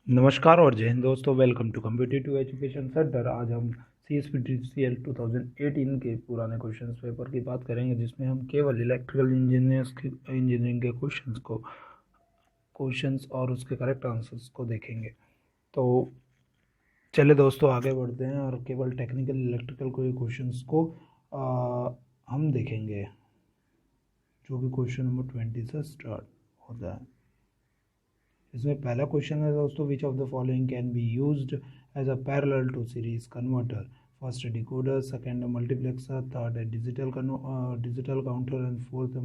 नमस्कार और जय हिंद दोस्तों, welcome to competitive education centre. आज हम CSPTCL 2018 के पुराने क्वेश्चंस पेपर की बात करेंगे, जिसमें हम केवल इलेक्ट्रिकल इंजीनियरिंग के क्वेश्चंस और उसके करेक्ट आंसर्स को देखेंगे। तो चले दोस्तों आगे बढ़ते हैं और केवल टेक्निकल इलेक्ट्रिकल कोई क्वेश्चंस को हम देखेंगे, जो कि क्वेश्चन नंबर 20 से स्टार्ट होता है। इसमें पहला क्वेश्चन है दोस्तों, which of the following can be used as a parallel to series converter? First decoder, second multiplexer, third digital counter and fourth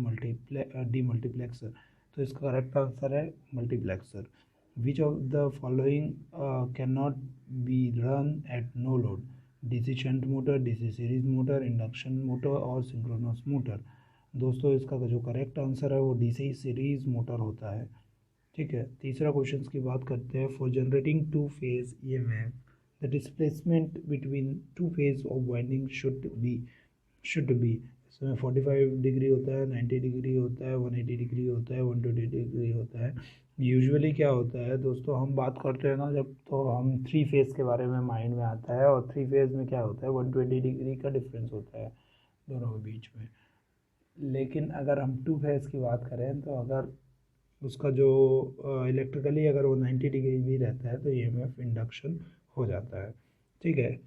demultiplexer. तो इसका करेक्ट आंसर है multiplexer. Which of the following can not be run at no load? DC shunt motor, DC series motor, induction motor और synchronous motor. दोस्तों इसका जो correct answer है वो DC series motor होता है। ठीक है, तीसरा क्वेश्चन की बात करते हैं। For generating two phase EMF the displacement between two phase of winding should be. इसमें 45 डिग्री होता है, 90 डिग्री होता है, 180 डिग्री होता है, 120 डिग्री होता है। यूजुअली क्या होता है दोस्तों, हम बात करते हैं ना जब, तो हम 3 फेज के बारे में माइंड में आता है, और 3 फेज में क्या होता है 120 डिग्री का डिफरेंस होता है दोनों के बीच में। लेकिन अगर हम 2 फेज की बात करें तो अगर उसका जो इलेक्ट्रिकली अगर वो 90 डिग्री भी रहता है तो EMF इंडक्शन हो जाता है। ठीक है,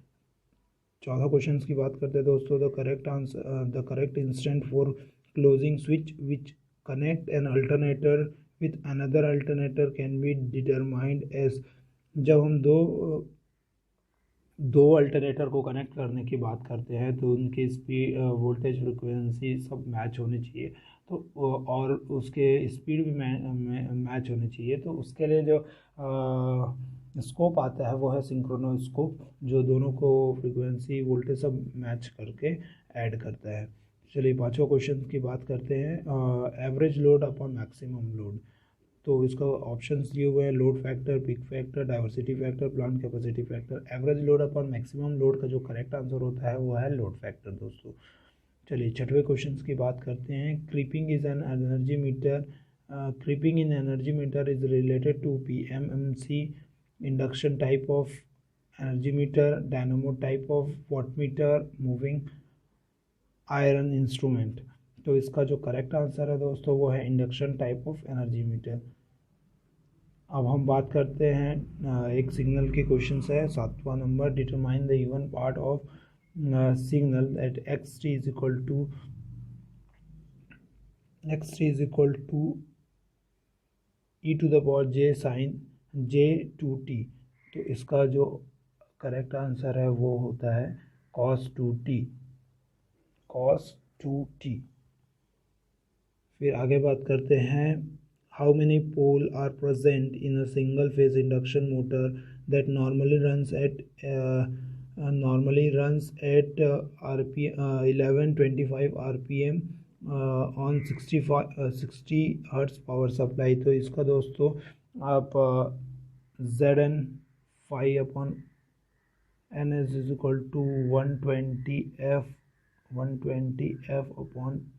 चौथा क्वेश्चन की बात करते हैं दोस्तों। The correct instant for closing switch which connect an alternator with another alternator can be determined as. जब हम दो अल्टरनेटर को कनेक्ट करने की बात करते हैं तो उनकी स्पीड, वोल्टेज, फ्रिक्वेंसी सब मैच होनी चाहिए, तो और उसके स्पीड भी मैच होनी चाहिए। तो उसके लिए जो स्कोप आता है वो है सिंक्रोनस स्कोप, जो दोनों को फ्रिक्वेंसी, वोल्टेज सब मैच करके ऐड करता है। चलिए पांचवा क्वेश्चन की बात करते हैं। Average load upon maximum load. तो इसका ऑप्शंस दिए हुए हैं, load factor, peak factor, diversity factor, plant capacity factor. Average load upon maximum load का जो करेक्ट आंसर होता है वो है लोड फैक्टर दोस्तों। चलिए छठवें क्वेश्चन की बात करते हैं। Creeping in energy meter is related to PMMC, induction type of energy meter, dynamo type of wattmeter, moving iron instrument. तो इसका जो करेक्ट आंसर है दोस्तों वो है induction type of energy meter. अब हम बात करते हैं एक सिग्नल के क्वेश्चन है। 7वां number, determine the even part of signal at xt is equal to e to the power j sine j2t। तो इसका जो करेक्ट आंसर है वो होता है cos 2t। फिर आगे बात करते हैं। How many pole are present in a single phase induction motor that normally runs at 1125 RPM on 60 hertz power supply. तो इसका दोस्तों आप Zn phi upon NS is equal to 120F upon P,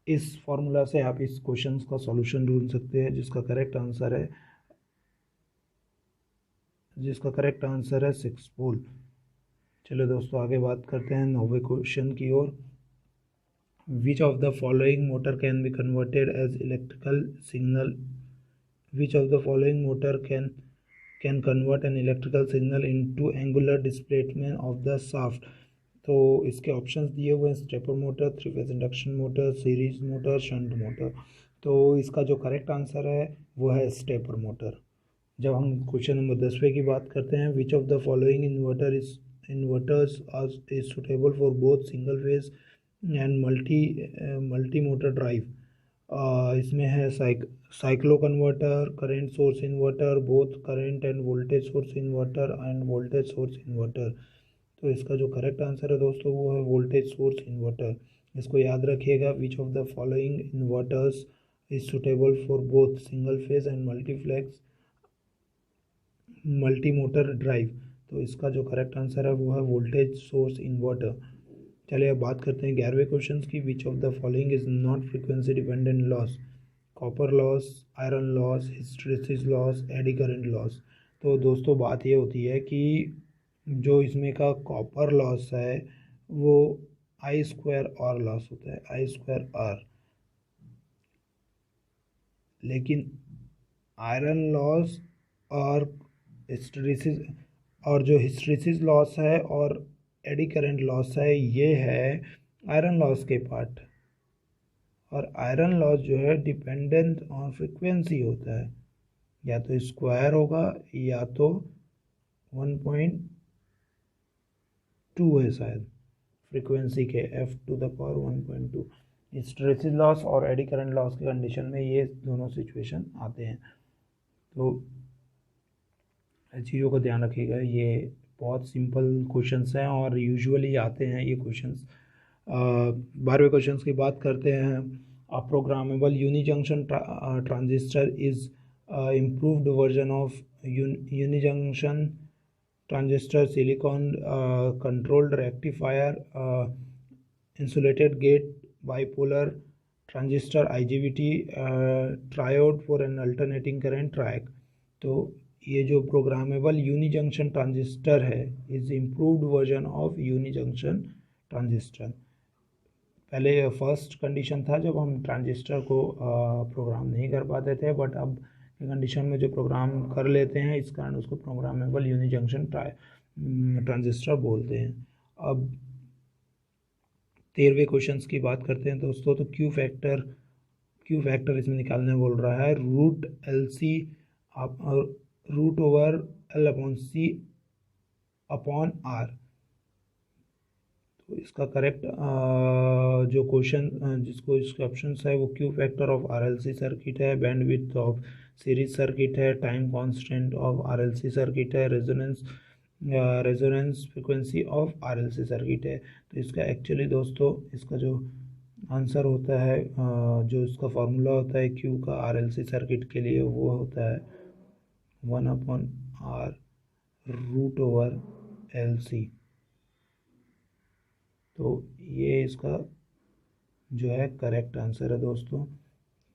इस फॉर्मूला से आप इस question का solution ढूंढ सकते हैं, जिसका करेक्ट आंसर है 6 पोल। चलो दोस्तों आगे बात करते हैं 9वें क्वेश्चन की ओर। Which of the following motor can be converted as electrical signal? Which of the following motor can convert an electrical signal into angular displacement of the shaft? तो इसके ऑप्शंस दिए हुए हैं, stepper motor, 3 phase induction motor, series motor, shunt motor. तो इसका जो correct answer है वो है स्टेपर मोटर। जब हम क्वेश्चन नंबर 10वें की बात करते हैं। Which of the following inverters are is suitable for both single phase and multi motor drive? इसमें है cyclo converter, current source inverter, both current and voltage source inverter and voltage source inverter. तो इसका जो correct answer है दोस्तों वो है voltage source inverter. इसको याद रखिएगा। विच of the following inverters is suitable for both single phase and multi motor drive? तो इसका जो करेक्ट आंसर है वो है वोल्टेज सोर्स इन्वर्टर। चलिए अब बात करते हैं 11वें क्वेश्चन की। विच of the following is not frequency dependent loss? Copper loss, iron loss, hysteresis loss, eddy current loss. तो दोस्तों बात ये होती है कि जो इसमें का कॉपर लॉस है वो आई स्क्वायर आर लॉस होता है, आई स्क्वायर आर। लेकिन आयरन लॉस और हिस्टैरिसीस और जो हिस्टैरिसीस लॉस है और एडी करंट लॉस है ये है आयरन लॉस के पार्ट। और आयरन लॉस जो है डिपेंडेंट ऑन फ्रीक्वेंसी होता है, या तो स्क्वायर होगा या तो 1.2 है शायद फ्रीक्वेंसी के, f⁻⁴ 1.2। हिस्टैरिसीस लॉस और एडी करंट लॉस के कंडीशन में ये दोनों सिचुएशन आते हैं। तो चीज़ों का ध्यान रखिएगा, ये बहुत सिंपल क्वेश्चंस हैं और यूजुअली आते हैं ये क्वेश्चंस। 12वें क्वेश्चंस की बात करते हैं। A programmable uni junction transistor is improved version of uni junction transistor, silicon controlled rectifier, insulated gate, bipolar transistor, IGBT, triode for an alternating current track। तो ये जो प्रोग्रामेबल यूनी जंक्शन ट्रांजिस्टर है is improved version of uni junction transistor. पहले first condition था जब हम transistor को programme नहीं कर पाते थे, बट अब के कंडीशन में जो प्रोग्राम कर लेते हैं इस कारण उसको प्रोग्रामेबल यूनी जंक्शन ट्रांजिस्टर बोलते हैं। अब 13वें क्वेश्चंस की बात करते हैं दोस्तों। तो क्यू फैक्टर इसमें निकालने बोल रहा है, root L C root over L upon C upon R. तो इसका करेक्ट जो क्वेश्चन जिसको इसके ऑप्शन है वो Q factor of RLC circuit है, बैंडविड्थ ऑफ सीरीज सर्किट है, time constant of RLC circuit है, resonance frequency of RLC circuit है। तो इसका एक्चुअली दोस्तों इसका जो आंसर होता है जो इसका फार्मूला होता है क्यू का आरएलसी सर्किट के लिए वो होता है 1/r root over L C. तो ये इसका जो है करेक्ट आंसर है दोस्तों।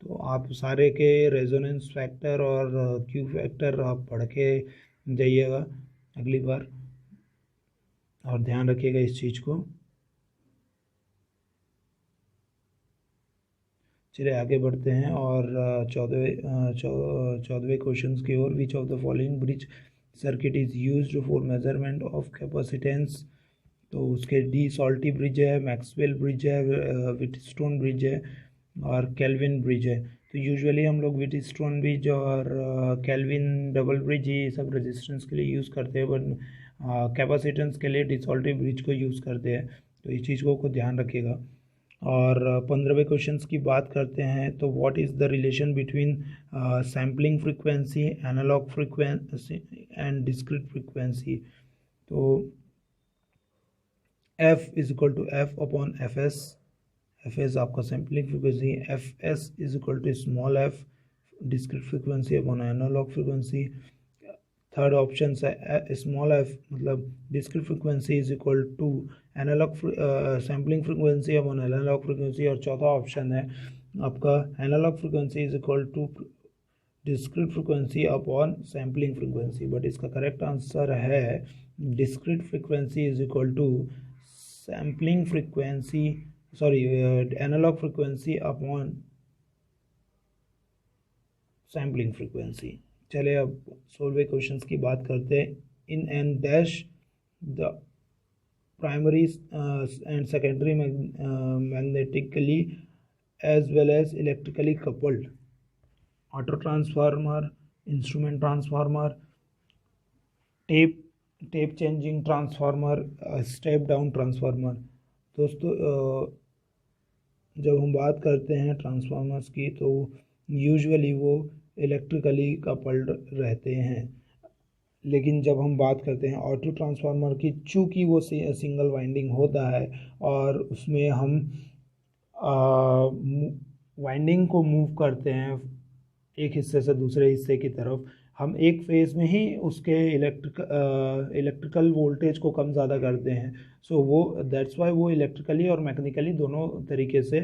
तो आप सारे के रेजोनेंस फैक्टर और क्यू फैक्टर आप पढ़ के जाइएगा अगली बार और ध्यान रखिएगा इस चीज़ को। चलिए आगे बढ़ते हैं और 14वें क्वेश्चन की ओर। Which of the following bridge circuit is used for measurement of capacitance. तो उसके डी सॉल्टी ब्रिज है, मैक्सवेल ब्रिज है, व्हीटस्टोन ब्रिज है और केल्विन ब्रिज है। तो यूजुअली हम लोग व्हीटस्टोन ब्रिज और केल्विन डबल ब्रिज ही सब रेजिस्टेंस के लिए यूज़ करते हैं, बट कैपेसिटेंस के लिए डी सॉल्टी ब्रिज को यूज़ करते हैं। तो इस चीज़ को ध्यान रखिएगा। और 15वें क्वेश्चन की बात करते हैं। तो what is the relation between sampling frequency, analogue frequency and discrete frequency. तो F is equal to F upon F S. F S आपका sampling frequency, F S is equal to small F discrete frequency upon analogue frequency. Third option है small F मतलब discrete frequency is equal to analogue sampling frequency upon analogue frequency. और चौथा option है आपका analogue frequency is equal to discrete frequency upon sampling frequency. But इसका correct answer है discrete frequency is equal to sampling frequency analogue frequency upon sampling frequency. चले अब 16वें question की बात करते हैं। In and dash the primary and secondary magnetically as well as electrically coupled auto transformer, instrument transformer, tap changing transformer, step down transformer. दोस्तों जब हम बात करते हैं ट्रांसफार्मर्स की तो यूजुअली वो इलेक्ट्रिकली कपल्ड रहते हैं, लेकिन जब हम बात करते हैं ऑटो ट्रांसफार्मर की, चूँकि वो सिंगल वाइंडिंग होता है और उसमें हम वाइंडिंग को मूव करते हैं एक हिस्से से दूसरे हिस्से की तरफ, हम एक फेज़ में ही उसके इलेक्ट्रिकल वोल्टेज को कम ज़्यादा करते हैं। सो वो दैट्स वाई वो इलेक्ट्रिकली और मैकेनिकली दोनों तरीके से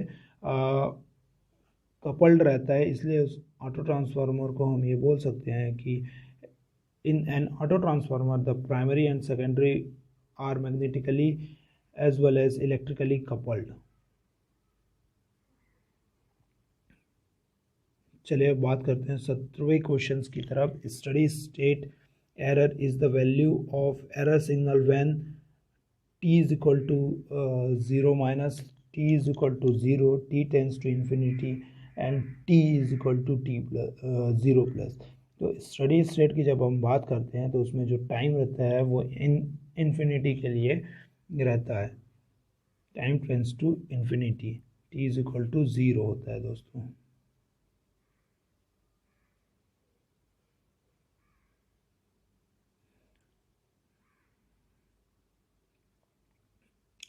कपल्ड रहता है, इसलिए उस ऑटो ट्रांसफार्मर को हम ये बोल सकते हैं कि in an auto transformer the primary and secondary are magnetically as well as electrically coupled. चलिए अब बात करते हैं 17वें क्वेश्चन की तरफ। Steady state error is the value of error signal when t is equal to 0 minus t is equal to 0, t tends to infinity and t is equal to t plus 0 plus। तो steady state की जब हम बात करते हैं तो उसमें जो टाइम रहता है वो इन्फिनिटी के लिए रहता है, time tends to infinity, t is equal to 0 होता है दोस्तों।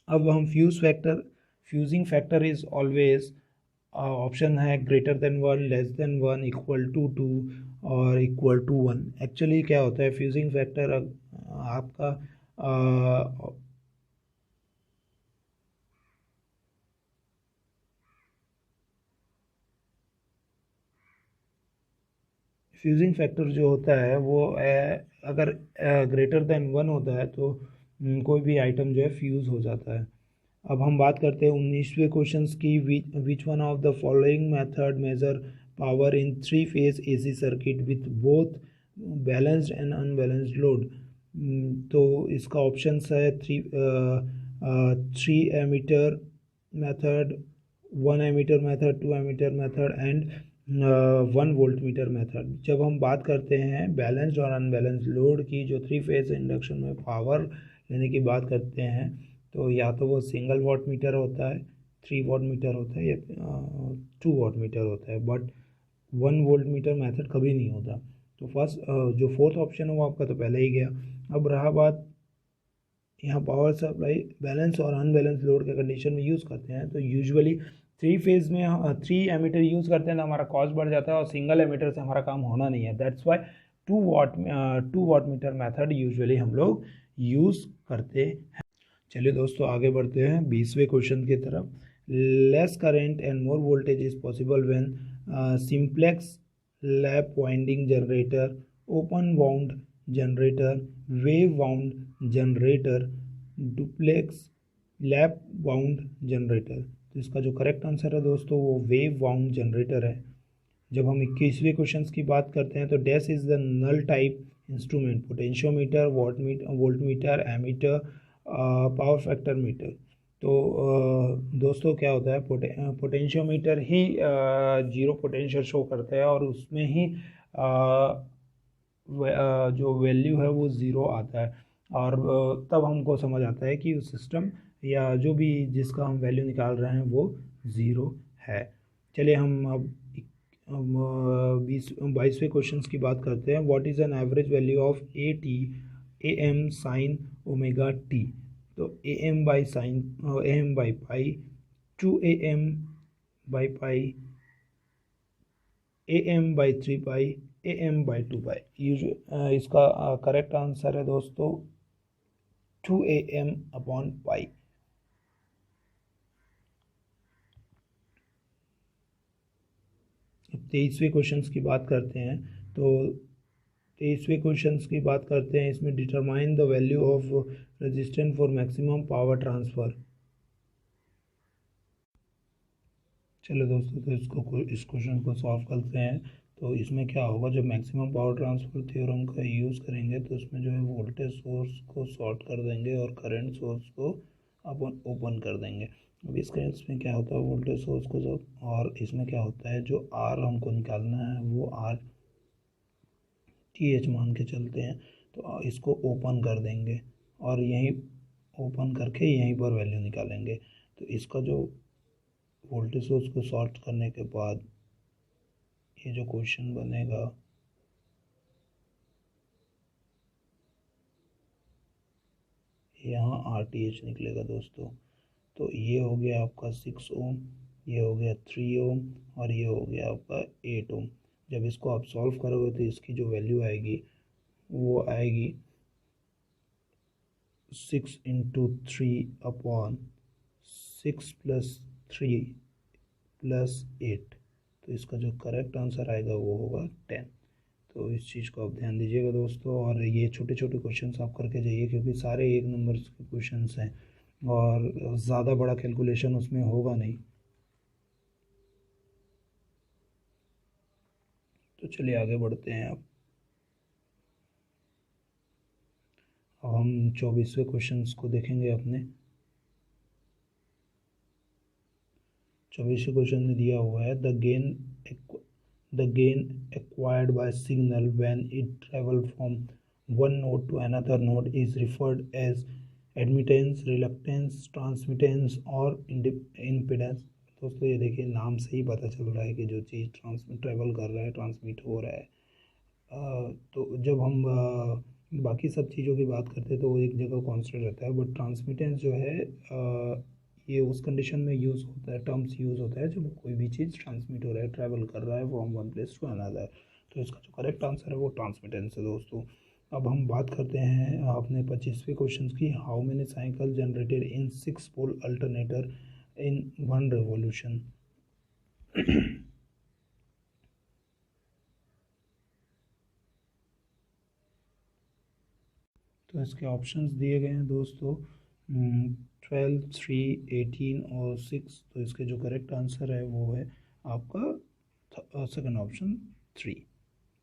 अब हम fusing factor is always option है greater than 1, less than 1, equal to 2 और इक्वल टू 1। एक्चुअली क्या होता है फ्यूजिंग फैक्टर आपका फ्यूजिंग फैक्टर जो होता है वो अगर ग्रेटर देन 1 होता है तो कोई भी आइटम जो है फ्यूज़ हो जाता है। अब हम बात करते हैं 19वें क्वेश्चन की। Which one of the following method measure power in 3 phase AC circuit with both balanced and unbalanced load. तो इसका ऑप्शन है 3 ammeter method, 1 ammeter method, 2 ammeter method and 1 voltmeter method. जब हम बात करते हैं बैलेंस्ड और अनबैलेंस्ड लोड की, जो 3 फेज इंडक्शन में पावर लेने की बात करते हैं, तो या तो वो सिंगल वाट मीटर होता है, 3 वाट मीटर होता है, या 2 वाट मीटर होता है, बट 1 वोल्ट मीटर मेथड कभी नहीं होता। तो फर्स्ट जो फोर्थ ऑप्शन है वो आपका तो पहले ही गया। अब रहा बात यहाँ पावर सप्लाई बैलेंस और अनबैलेंस लोड के कंडीशन में यूज़ करते हैं, तो यूजुअली 3 फेज में 3 एमीटर यूज़ करते हैं तो हमारा कॉस्ट बढ़ जाता है और सिंगल एमीटर से हमारा काम होना नहीं है। That's why 2 wattmeter method usually हम लोग यूज़ करते हैं। चलिए दोस्तों आगे बढ़ते हैं 20वें क्वेश्चन की तरफ। Less current and more voltage is possible when simplex lap winding generator, open wound generator, wave wound generator, duplex lap wound generator. तो इसका जो करेक्ट आंसर है दोस्तों वो वेव वाउंड जनरेटर है। जब हम 21वें क्वेश्चन की बात करते हैं तो dash is the null type instrument, potentiometer, volt meter, ammeter, power factor meter. तो दोस्तों क्या होता है पोटेंशियोमीटर ही जीरो पोटेंशियल शो करता है और उसमें ही जो वैल्यू है वो ज़ीरो आता है और तब हमको समझ आता है कि उस सिस्टम या जो भी जिसका हम वैल्यू निकाल रहे हैं वो ज़ीरो है। चलिए हम अब 22वें क्वेश्चन की बात करते हैं। What is an average value of A M sine omega T. तो A M by pi 2am by pi, am by 3 pi, am by 2 pi. इसका करेक्ट आंसर है दोस्तों 2am अपॉन पाई। अब 23वें क्वेश्चन की बात करते हैं। तो 23वें क्वेश्चन की बात करते हैं, इसमें determine the value of resistance for maximum power transfer. चलो दोस्तों तो इस क्वेश्चन को सॉल्व करते हैं। तो इसमें क्या होगा, जब मैक्सिमम पावर ट्रांसफ़र थ्योरम का यूज़ करेंगे तो उसमें जो है वोल्टेज सोर्स को शॉर्ट कर देंगे और करंट सोर्स को अपन ओपन कर देंगे। अब इस केस में क्या होता है वोल्टेज सोर्स को जब, और इसमें क्या होता है जो आर हमको निकालना है वो आर टी एच मान के चलते हैं, तो इसको ओपन कर देंगे और यहीं ओपन करके यहीं पर वैल्यू निकालेंगे। तो इसका जो वोल्टेज सोर्स को शॉर्ट करने के बाद ये जो क्वेश्चन बनेगा यहाँ आर टी एच निकलेगा दोस्तों। तो ये हो गया आपका 6 ओम, ये हो गया 3 ओम और ये हो गया आपका 8 ओम। जब इसको आप सॉल्व करोगे तो इसकी जो वैल्यू आएगी वो आएगी 6 इंटू 3 अपॉन 6 प्लस 3 प्लस 8। तो इसका जो करेक्ट आंसर आएगा वो होगा 10। तो इस चीज़ को आप ध्यान दीजिएगा दोस्तों, और ये छोटे छोटे क्वेश्चंस आप करके जाइए क्योंकि सारे 1 नंबर के क्वेश्चंस हैं और ज़्यादा बड़ा कैलकुलेशन उसमें होगा नहीं। तो चलिए आगे बढ़ते हैं। अब हम 24वें क्वेश्चंस को देखेंगे। अपने 24वें क्वेश्चन में दिया हुआ है the gain acquired by signal when it travel from one node to another node is referred as admittance, reluctance, transmittance और impedance। दोस्तों ये देखिए, नाम से ही पता चल रहा है कि जो चीज़ ट्रेवल कर रहा है, ट्रांसमिट हो रहा है। तो जब हम बाकी सब चीज़ों की बात करते हैं तो वो एक जगह कांस्टेंट रहता है, बट ट्रांसमिटेंस जो है ये उस कंडीशन में यूज़ होता है, टर्म्स यूज़ होता है जब कोई भी चीज़ ट्रांसमिट हो रहा है, ट्रैवल कर रहा है from one place to another. तो इसका जो करेक्ट आंसर है वो ट्रांसमिटेंस है दोस्तों। अब हम बात करते हैं अपने 25वें क्वेश्चन की। How many cycle generated in 6 pole alternator in 1 revolution. तो इसके ऑप्शंस दिए गए हैं दोस्तों 12, 3, 18 और 6। तो इसके जो करेक्ट आंसर है वो है आपका सेकंड ऑप्शन 3।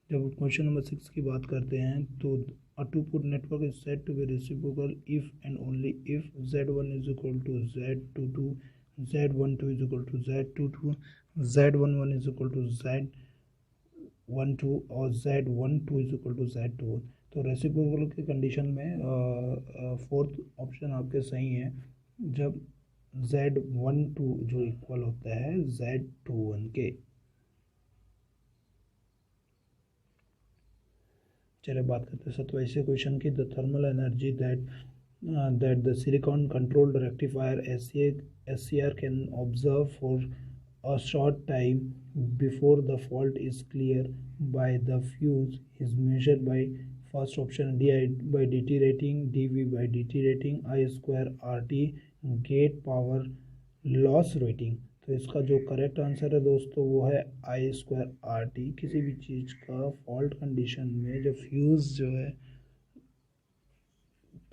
जब क्वेश्चन नंबर 6 की बात करते हैं तो a two port network is said to be reciprocal if and only if Z1 is equal to Z22, Z12 is equal to Z22, Z11 is equal to Z12 और Z12 is equal to Z21। तो reciprocal की condition में fourth option आपके सही है, जब Z12 जो equal होता है Z21 के। चलिए बात करते हैं 27वें क्वेश्चन की। The thermal energy that the silicon controlled rectifier SCR can observe for a short time before the fault is clear by the fuse is measured by first option di by dt rating, dv by dt rating, I square RT gate power loss rating। तो इसका जो correct answer है दोस्तों वो है I square RT। किसी भी चीज़ का फॉल्ट कंडीशन में जो फ्यूज़ जो है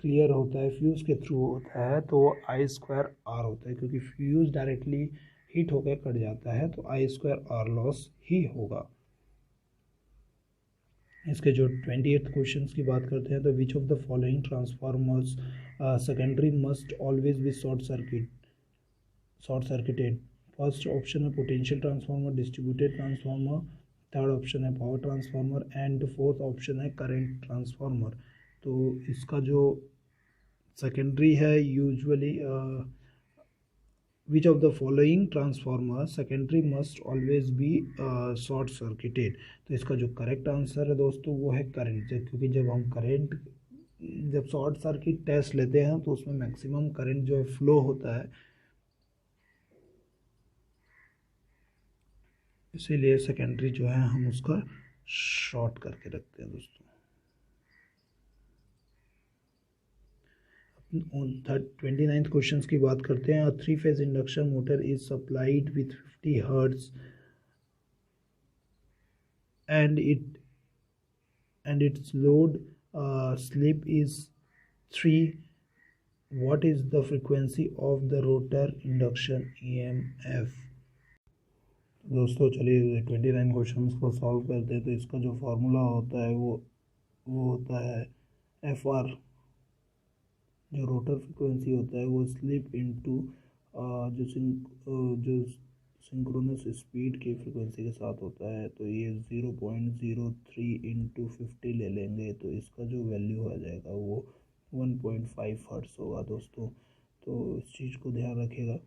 क्लियर होता है, फ्यूज़ के थ्रू होता है, तो वो I स्क्वायर R होता है, क्योंकि फ्यूज़ डायरेक्टली हीट होकर कट जाता है तो I स्क्वायर R लॉस ही होगा। इसके जो 28th क्वेश्चन की बात करते हैं तो which of the following transformers secondary must always be short circuited. First option है potential transformer, distributed transformer, third option है power transformer and fourth option है करंट ट्रांसफार्मर। तो इसका जो सेकेंडरी है usually which of the following transformer secondary must always be short circuited। तो इसका जो करेक्ट आंसर है दोस्तों वो है करंट, क्योंकि जब शॉर्ट सर्किट टेस्ट लेते हैं तो उसमें मैक्सिमम करंट जो है फ्लो होता है, इसीलिए सेकेंडरी जो है हम उसका शॉर्ट करके रखते हैं दोस्तों। 29th क्वेश्चन की बात करते हैं। 3 phase induction motor is supplied with 50 hertz and its load slip is 3। what is the frequency of the rotor induction EMF। दोस्तों चलिए 29 क्वेश्चन को सॉल्व करते हैं। तो इसका जो फार्मूला होता है वो होता है FR। जो रोटर फ्रिक्वेंसी होता है वो स्लिप इनटू जो सिंक्रोनस स्पीड की फ्रिक्वेंसी के साथ होता है। तो ये 0.03 इंटू 50 ले लेंगे तो इसका जो वैल्यू आ जाएगा वो 1.5 हर्ट्ज होगा दोस्तों। तो इस चीज़ को ध्यान रखिएगा।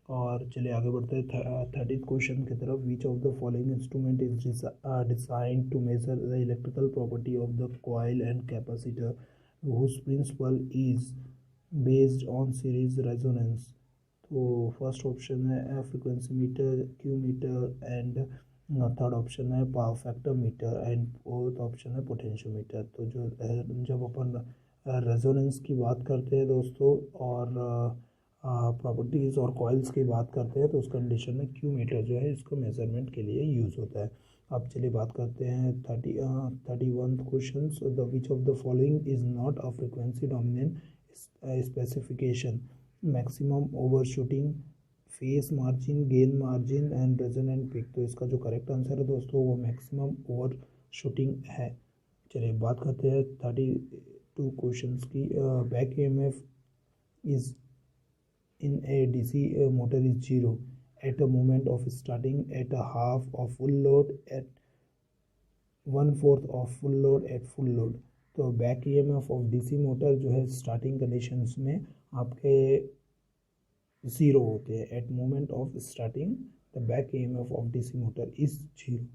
और चलिए आगे बढ़ते हैं 30th क्वेश्चन की तरफ। Which of the following instrument is designed to measure the electrical property of the coil and capacitor whose principle is based on series resonance। तो फर्स्ट ऑप्शन है frequency meter, Q meter and third option है power factor meter and fourth option है potentiometer. तो जब अपन resonance की बात करते हैं दोस्तों और प्रॉपर्टीज़ और कॉइल्स की बात करते हैं तो उस कंडीशन में क्यू मीटर जो है इसको मेजरमेंट के लिए यूज़ होता है। अब चलिए बात करते हैं 31 question. The which of the following is not a frequency dominant specification, maximum overshooting, phase margin, gain margin and resonant peak. तो इसका जो करेक्ट आंसर है दोस्तों वो मैक्सिमम ओवर शूटिंग है। चलिए बात करते हैं 32 क्वेश्चन की। Back EMF is in a DC motor is zero at a moment of starting, at a half of full load, at 1/4 of full load, at full load. तो back EMF of DC motor जो है starting conditions में आपके zero होते हैं। At moment of starting the back EMF of DC motor is zero.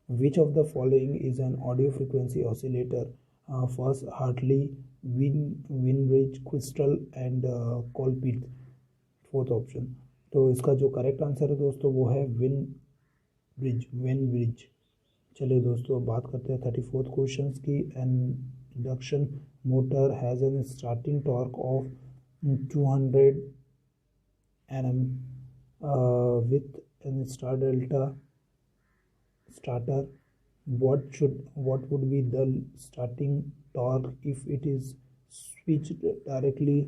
Which of the following is an audio frequency oscillator? First Hartley, विनब्रिज, crystal and Colpitt. Fourth option. तो इसका जो correct answer है दोस्तों वो है Wien bridge. चलिए दोस्तों बात करते हैं 34th क्वेश्चन की। N induction motor has an starting torque of 200 Nm with an starter. What would be the starting torque if it is switched directly?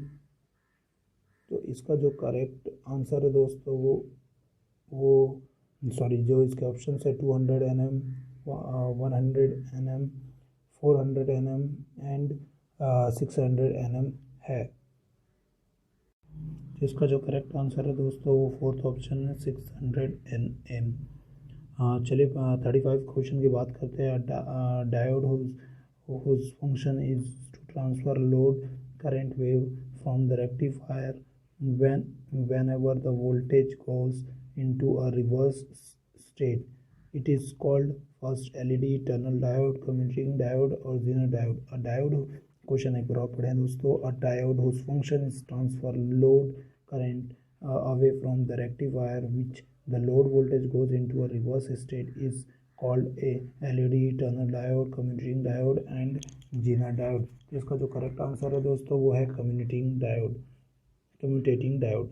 तो इसका जो करेक्ट आंसर है दोस्तों वो सॉरी जो इसके ऑप्शन है 200 Nm, 100 Nm, 400 Nm and 600 Nm है। जिसका जो करेक्ट आंसर है दोस्तों वो फोर्थ ऑप्शन है 600 Nm। चलिए 35 क्वेश्चन की बात करते हैं। Diode whose function is to transfer load current wave from the rectifier whenever the voltage goes into a reverse state. It is called first LED, tunnel diode, commuting diode और zener diode. A diode question एक बार और पढ़ें दोस्तों। अ diode whose function is transfer load current away from the rectifier which the load voltage goes into a reverse state is called a LED, tunnel diode, commuting diode and zener diode। इसका जो correct answer है दोस्तों वो है commutating diode.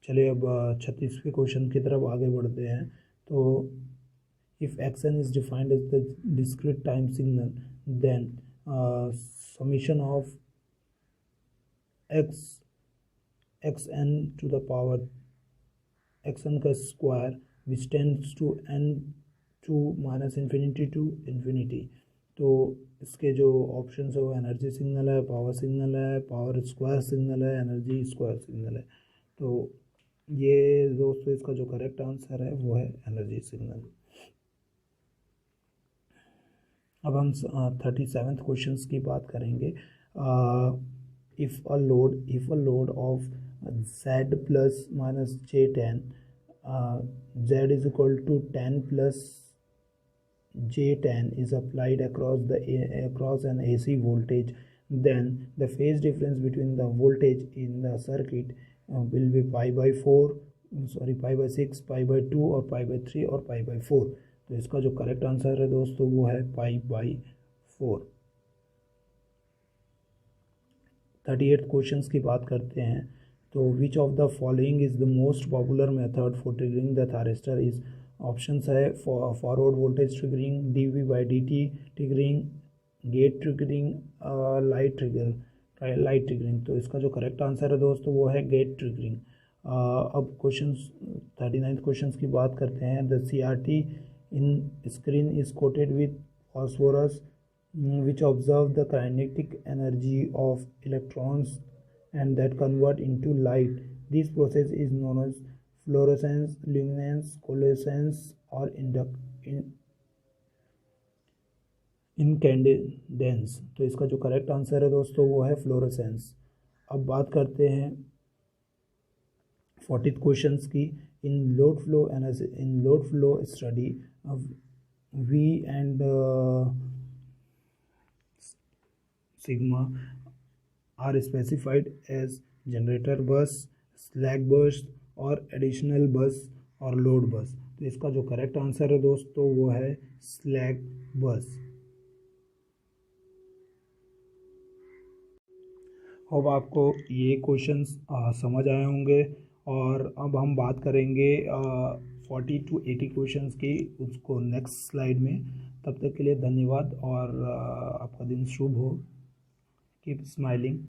चलिए अब 36वें question की तरफ आगे बढ़ते हैं। तो if xn is defined as the discrete time signal, then summation of xn to the power xn का square which tends to n to minus infinity to infinity। तो इसके जो ऑप्शन है वो एनर्जी सिग्नल है, पावर सिग्नल है, power square signal है, energy square signal है। तो ये दोस्तों इसका जो करेक्ट आंसर है वो है एनर्जी सिग्नल। अब हम 37th क्वेश्चन की बात करेंगे। If a load of z plus minus j10, z is equal to 10 plus j10 is applied across an AC voltage, then the phase difference between the voltage in the circuit will be pi by 6, pi by 2 और pi by 3 और pi by 4। तो इसका जो correct answer है दोस्तों वो है pi by 4। 38 questions की बात करते हैं। तो which of the following is the most popular method for triggering the thyristor is. Options है forward voltage triggering, DV by D triggering, gate triggering, light triggering. तो इसका जो करेक्ट आंसर है दोस्तों वो है गेट ट्रिगरिंग। अब क्वेश्चन 39 क्वेश्चन की बात करते हैं। The CRT in screen is coated with phosphorus which observe the kinetic energy of electrons and that convert into light. This process is known as fluorescence, luminescence, coalescence or incandescence। तो इसका जो correct answer है दोस्तों वो है fluorescence. अब बात करते हैं 40th क्वेश्चन की। In load flow study V and sigma are specified as generator bus, slack bus और additional bus और लोड बस। तो इसका जो करेक्ट आंसर है दोस्तों वो है स्लैक बस। होप आपको ये क्वेश्चंस समझ आए होंगे। और अब हम बात करेंगे 40 to 80 क्वेश्चंस की, उसको नेक्स्ट स्लाइड में। तब तक के लिए धन्यवाद और आपका दिन शुभ हो। Keep smiling.